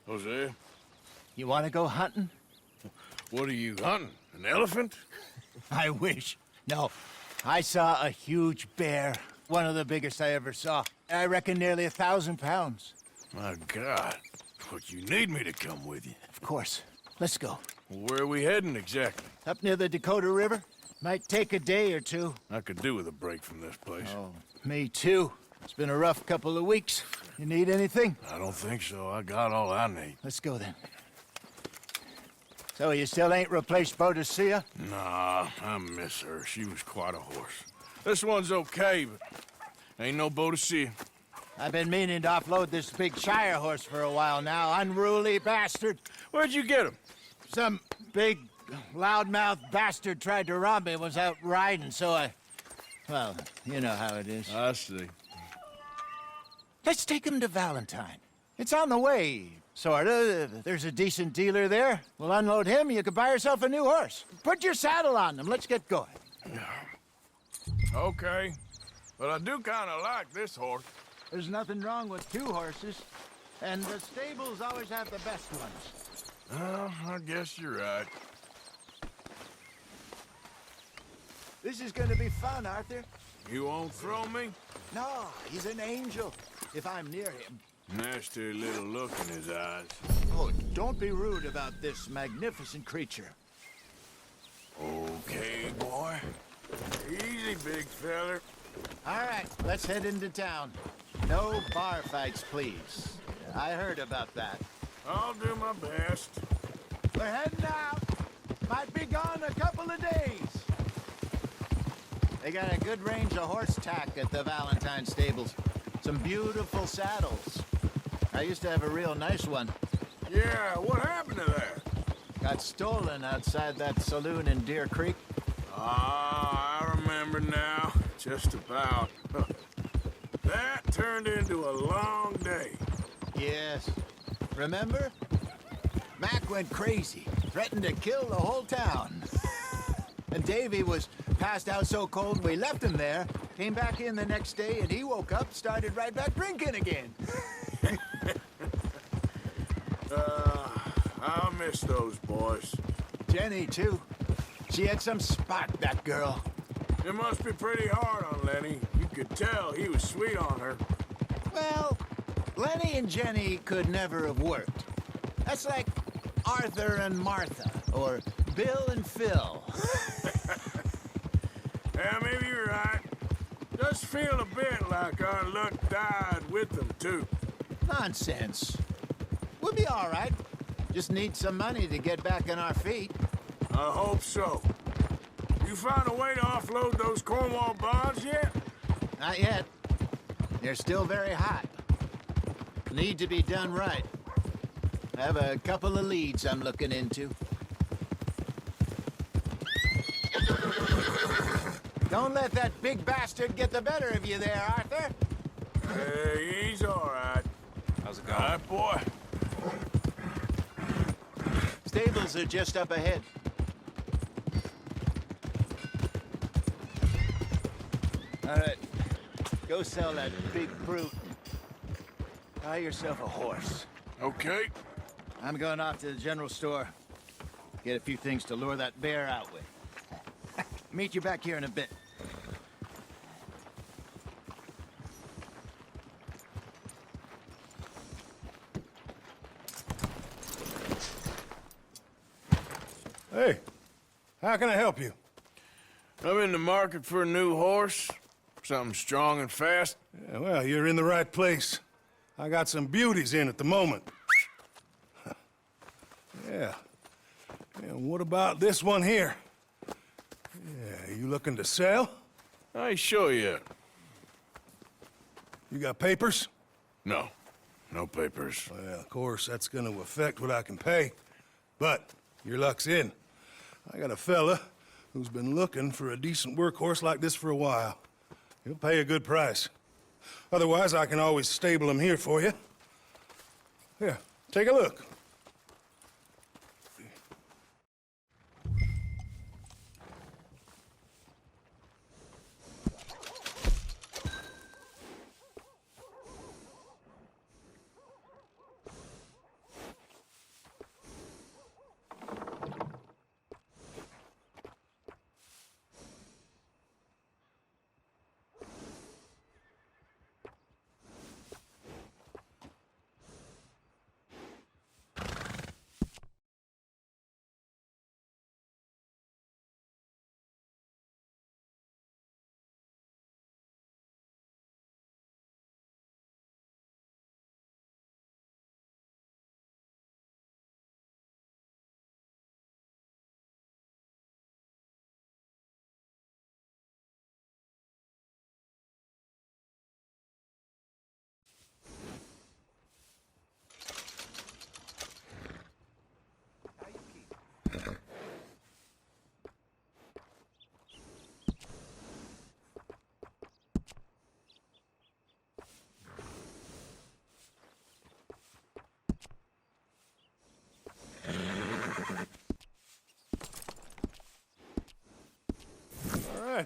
Jose, You want to go hunting? what are you hunting? An elephant? I wish. No, I saw a huge bear. One of the biggest I ever saw. I reckon nearly 1,000 pounds. My God. But you need me to come with you. Of course. Let's go. Where are we heading exactly? Up near the Dakota River. Might take a day or two. I could do with a break from this place. Oh, me too. It's been a rough couple of weeks. You need anything? I don't think so. I got all I need. Let's go then. So you still ain't replaced Boadicea? Nah, I miss her. She was quite a horse. This one's okay, but ain't no Boadicea. I've been meaning to offload this big Shire horse for a while now. Unruly bastard. Where'd you get him? Some big, loudmouth bastard tried to rob me, was out riding, so I... Well, you know how it is. I see. Let's take him to Valentine. It's on the way, sorta. There's a decent dealer there. We'll unload him, you can buy yourself a new horse. Put your saddle on him, let's get going. Okay. But I do kind of like this horse. There's nothing wrong with two horses, and the stables always have the best ones. Well, I guess you're right. This is gonna be fun, Arthur. You won't throw me? No, he's an angel, if I'm near him. Nasty little look in his eyes. Oh, don't be rude about this magnificent creature. Okay, boy. Easy, big feller. All right, let's head into town. No bar fights, please. I heard about that. I'll do my best. We're heading out. Might be gone a couple of days. They got a good range of horse tack at the Valentine stables. Some beautiful saddles. I used to have a real nice one. Yeah, what happened to that? Got stolen outside that saloon in Deer Creek. Ah, I remember now. Just about. That turned into a long day. Yes. Remember? Mac went crazy, threatened to kill the whole town. And Davy was passed out so cold we left him there, came back in the next day, and he woke up, started right back drinking again. I'll miss those boys. Jenny, too. She had some spot, that girl. It must be pretty hard on Lenny. You could tell he was sweet on her. Well, Lenny and Jenny could never have worked. That's like Arthur and Martha, or Bill and Phil. Yeah, maybe you're right. Just feel a bit like our luck died with them, too. Nonsense. We'll be all right. Just need some money to get back on our feet. I hope so. You found a way to offload those Cornwall bonds yet? Not yet. They're still very hot. Need to be done right. I have a couple of leads I'm looking into. Don't let that big bastard get the better of you there, Arthur. Hey, he's all right. How's it going? All right, boy. Stables are just up ahead. All right. Go sell that big brute. Buy yourself a horse. Okay. I'm going off to the general store. Get a few things to lure that bear out with. Meet you back here in a bit. Hey, how can I help you? I'm in the market for a new horse. Something strong and fast. Yeah, well, you're in the right place. I got some beauties in at the moment. Yeah. And what about this one here? Yeah, you looking to sell? I ain't sure yet. You got papers? No. No papers. Well, of course, that's gonna affect what I can pay. But your luck's in. I got a fella who's been looking for a decent workhorse like this for a while. He'll pay a good price. Otherwise, I can always stable him here for you. Here, take a look.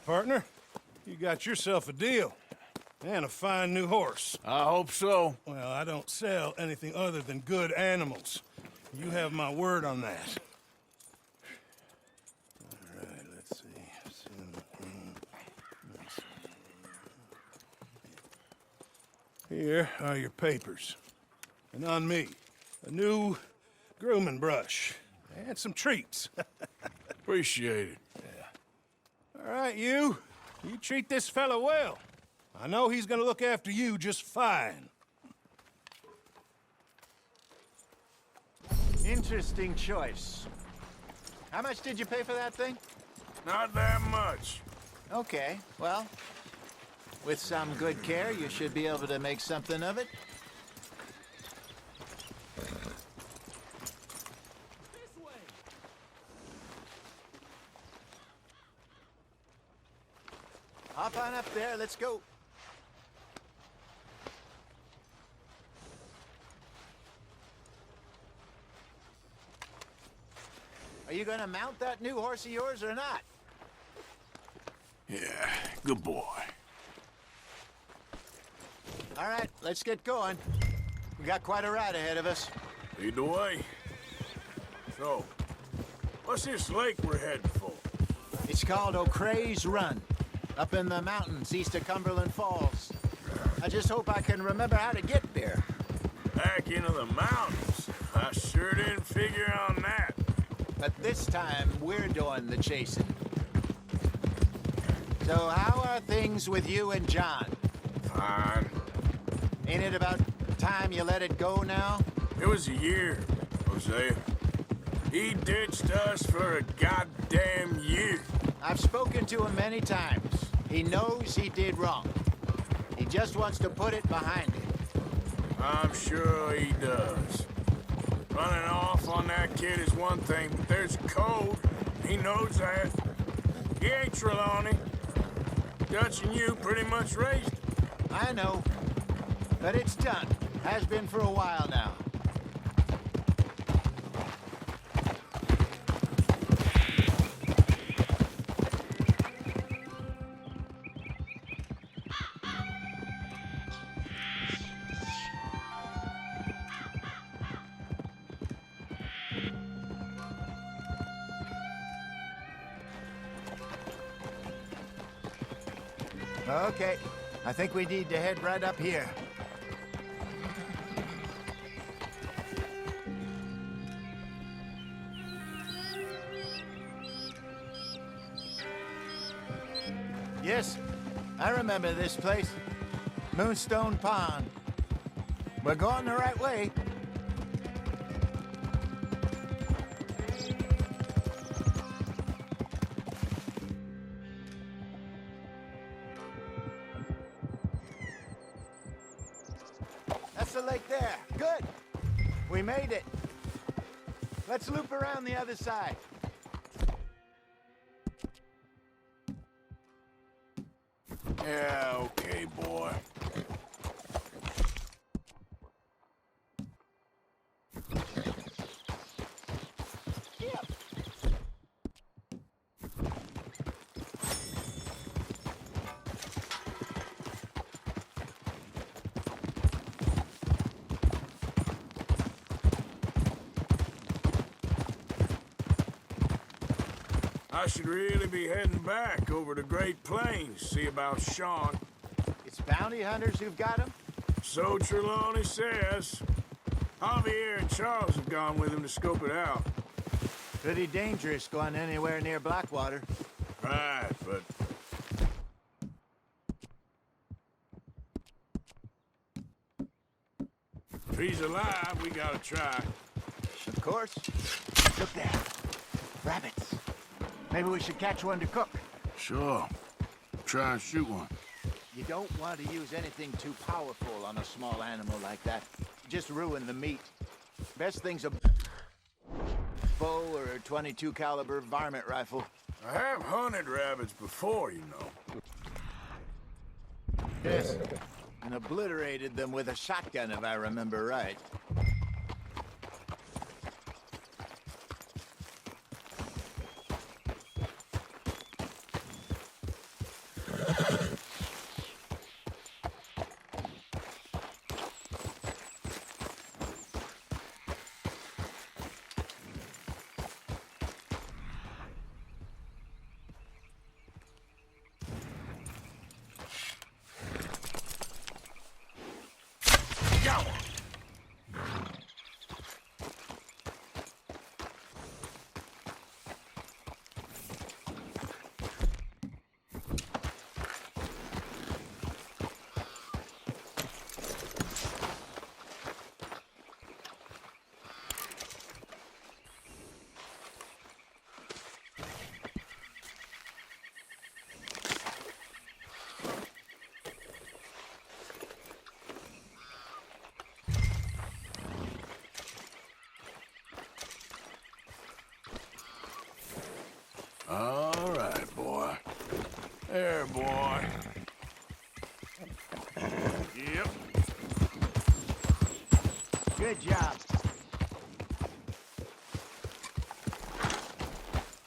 right, partner. You got yourself a deal. And a fine new horse. I hope so. Well, I don't sell anything other than good animals. You have my word on that. All right, let's see. Here are your papers. And on me, a new grooming brush. And some treats. Appreciate it. All right, you treat this fella well. I know he's gonna look after you just fine. Interesting choice. How much did you pay for that thing? Not that much. Okay, well, with some good care, you should be able to make something of it. Hop on up there, let's go. Are you gonna mount that new horse of yours or not? Yeah, good boy. All right, let's get going. We got quite a ride ahead of us. Lead the way. So, what's this lake we're heading for? It's called O'Creagh's Run, up in the mountains east of Cumberland Falls. I just hope I can remember how to get there. Back into the mountains. I sure didn't figure on that. But this time, we're doing the chasing. So how are things with you and John? Fine. Ain't it about time you let it go now? It was a year, Hosea. He ditched us for a goddamn year. I've spoken to him many times. He knows he did wrong. He just wants to put it behind him. I'm sure he does. Running off on that kid is one thing, but there's code. He knows that. He ain't Trelawney. Dutch and you pretty much raised him. I know. But it's done. Has been for a while now. Okay, I think we need to head right up here. Yes, I remember this place. Moonstone Pond. We're going the right way. That's the lake there. Good. We made it. Let's loop around the other side. Yeah, okay, boy. I should really be heading back over the Great Plains, see about Sean. It's bounty hunters who've got him? So Trelawney says. Javier and Charles have gone with him to scope it out. Pretty dangerous going anywhere near Blackwater. Right, but... if he's alive, we gotta try. Of course. Look there. Rabbits. Maybe we should catch one to cook. Sure. Try and shoot one. You don't want to use anything too powerful on a small animal like that. Just ruin the meat. Best thing's a bow or a .22 caliber varmint rifle. I have hunted rabbits before, you know. Yes. And obliterated them with a shotgun, if I remember right. There, boy. Yep. Good job.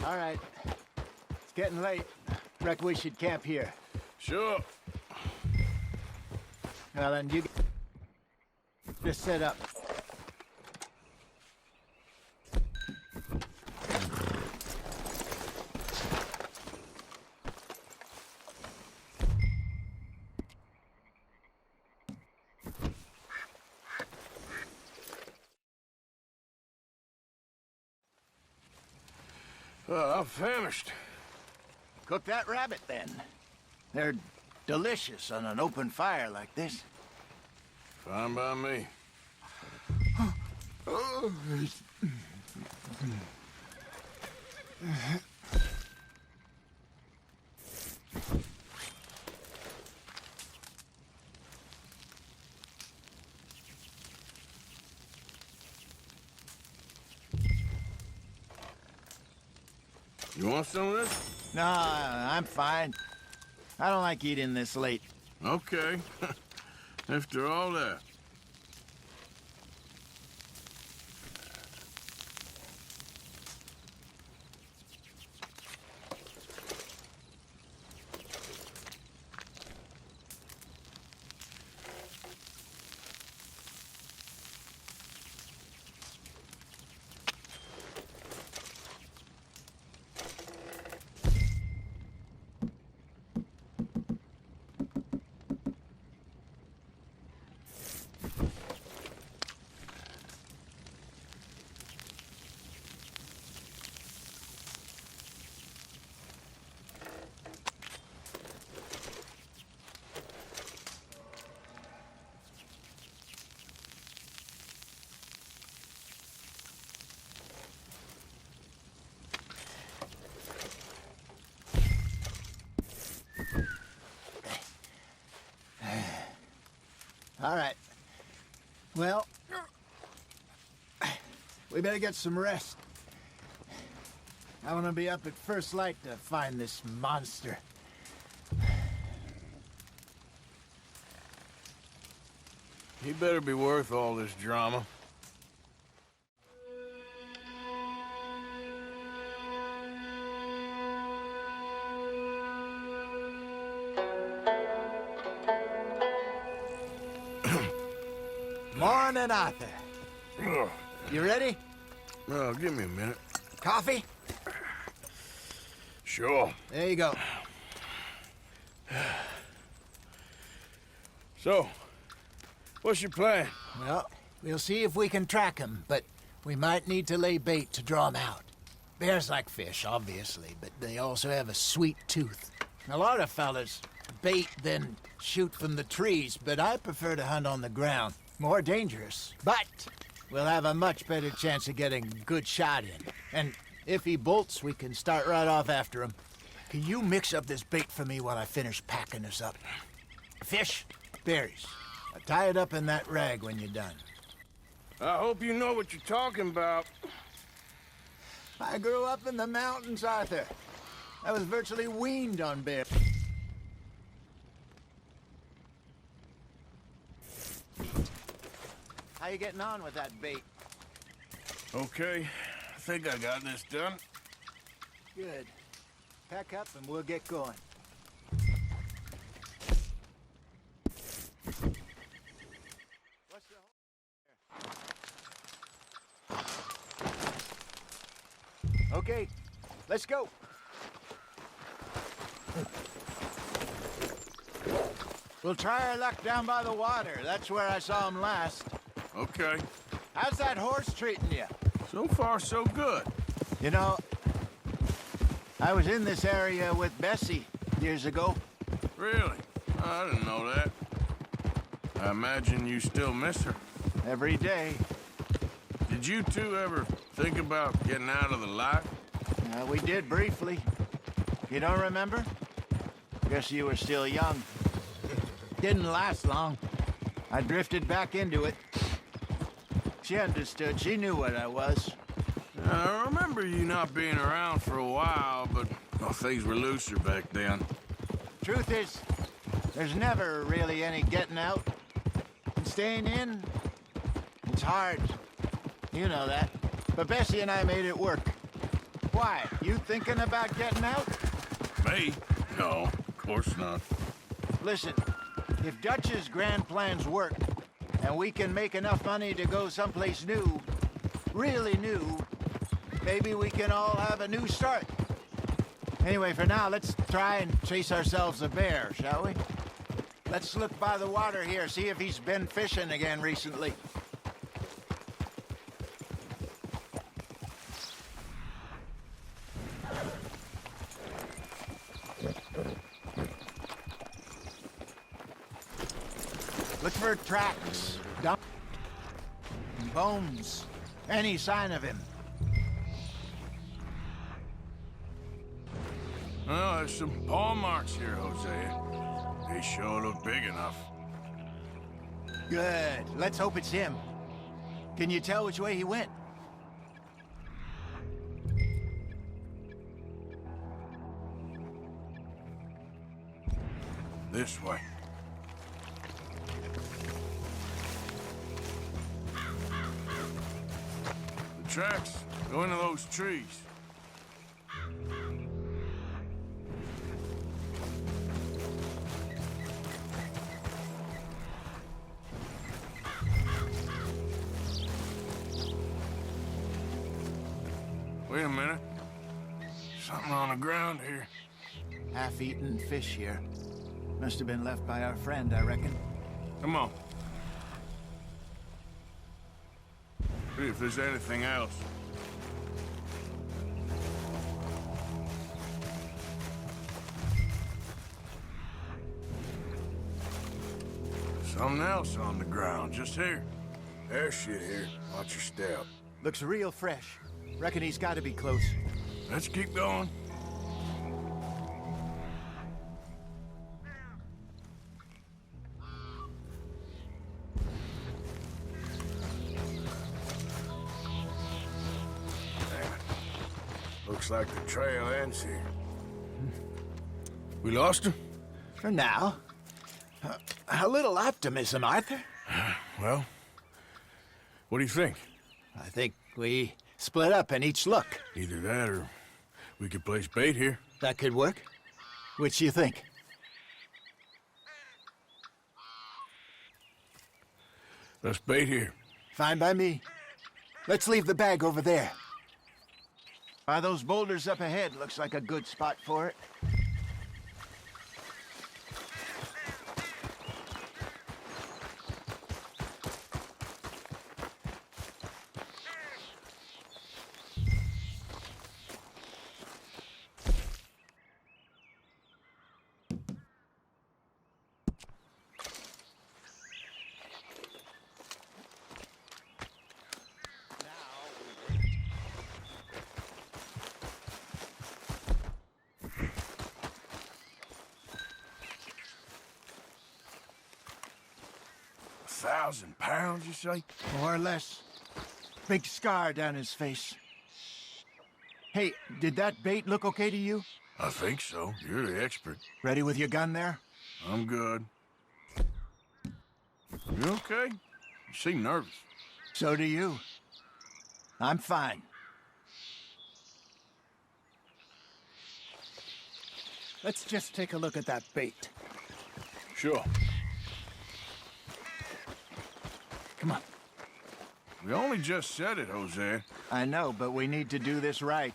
All right. It's getting late. Reckon we should camp here. Sure. Well, then you just set up. I'm famished. Cook that rabbit, then. They're delicious on an open fire like this. Fine by me. You want some of this? No, I'm fine. I don't like eating this late. Okay. After all that. All right. Well, we better get some rest. I want to be up at first light to find this monster. He better be worth all this drama. Morning, Arthur. Ugh. You ready? Well, give me a minute. Coffee? Sure. There you go. So, what's your plan? Well, we'll see if we can track him, but we might need to lay bait to draw him out. Bears like fish, obviously, but they also have a sweet tooth. A lot of fellas bait, then shoot from the trees, but I prefer to hunt on the ground. More dangerous, but we'll have a much better chance of getting a good shot in. And if he bolts, we can start right off after him. Can you mix up this bait for me while I finish packing this up? Fish, berries. Tie it up in that rag when you're done. I hope you know what you're talking about. I grew up in the mountains, Arthur. I was virtually weaned on bear. How you getting on with that bait? Okay, I think I got this done. Good. Pack up and we'll get going. What's the Okay, let's go. We'll try our luck down by the water. That's where I saw him last. Okay. How's that horse treating you? So far, so good. You know, I was in this area with Bessie years ago. Really? I didn't know that. I imagine you still miss her. Every day. Did you two ever think about getting out of the life? We did briefly. You don't remember? Guess you were still young. Didn't last long. I drifted back into it. She understood. She knew what I was. I remember you not being around for a while, but well, things were looser back then. Truth is, there's never really any getting out. And staying in, it's hard. You know that. But Bessie and I made it work. Why? You thinking about getting out? Me? No, of course not. Listen, if Dutch's grand plans work, and we can make enough money to go someplace new, really new, maybe we can all have a new start. Anyway, for now, let's try and chase ourselves a bear, shall we? Let's look by the water here, see if he's been fishing again recently. Look for tracks, bones, any sign of him. Oh, there's some paw marks here, Hosea. They sure look big enough. Good. Let's hope it's him. Can you tell which way he went? This way. The tracks go into those trees. Wait a minute. Something on the ground here. Half-eaten fish here. Must have been left by our friend, I reckon. Come on. See if there's anything else. Something else on the ground, just here. There's shit here. Watch your step. Looks real fresh. Reckon he's got to be close. Let's keep going. Looks like the trail ends here. We lost him? For now. A little optimism, Arthur. Well, what do you think? I think we split up and each look. Either that or we could place bait here. That could work. Which do you think? Let's bait here. Fine by me. Let's leave the bag over there. By those boulders up ahead, looks like a good spot for it. £1,000, you say? More or less. Big scar down his face. Hey, did that bait look okay to you? I think so. You're the expert. Ready with your gun there? I'm good. You okay? You seem nervous. So do you. I'm fine. Let's just take a look at that bait. Sure. Come on. We only just said it, Jose. I know, but we need to do this right.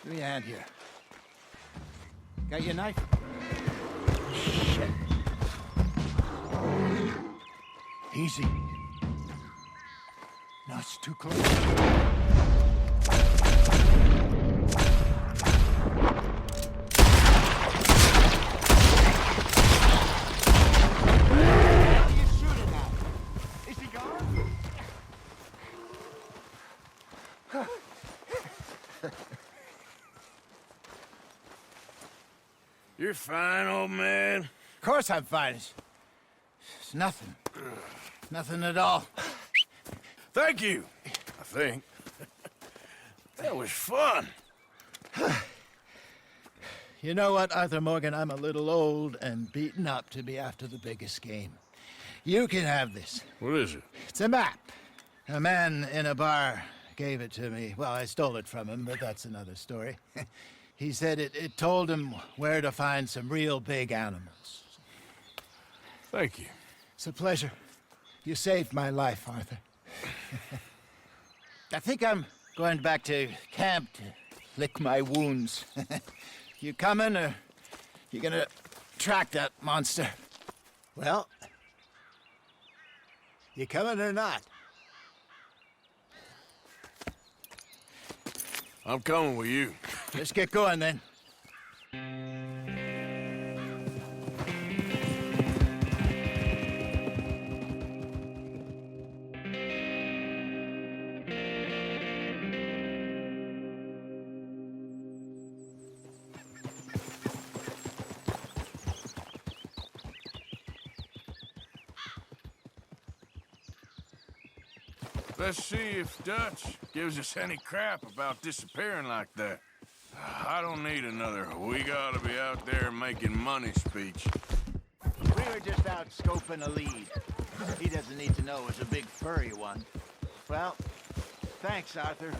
Give me a hand here. Got your knife? Shit. Easy. No, it's too close. You're fine, old man. Of course I'm fine. It's nothing. Nothing at all. Thank you, I think. That was fun. You know what, Arthur Morgan? I'm a little old and beaten up to be after the biggest game. You can have this. What is it? It's a map. A man in a bar gave it to me. Well, I stole it from him, but that's another story. He said it told him where to find some real big animals. Thank you. It's a pleasure. You saved my life, Arthur. I think I'm going back to camp to lick my wounds. You coming, or you gonna track that monster? Well, you coming or not? I'm coming with you. Let's get going, then. Let's see if Dutch gives us any crap about disappearing like that. I don't need another "we gotta be out there making money" speech. We were just out scoping a lead. He doesn't need to know it's a big furry one. Well, thanks, Arthur.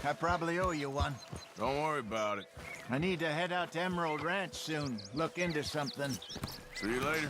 I probably owe you one. Don't worry about it. I need to head out to Emerald Ranch soon. Look into something. See you later.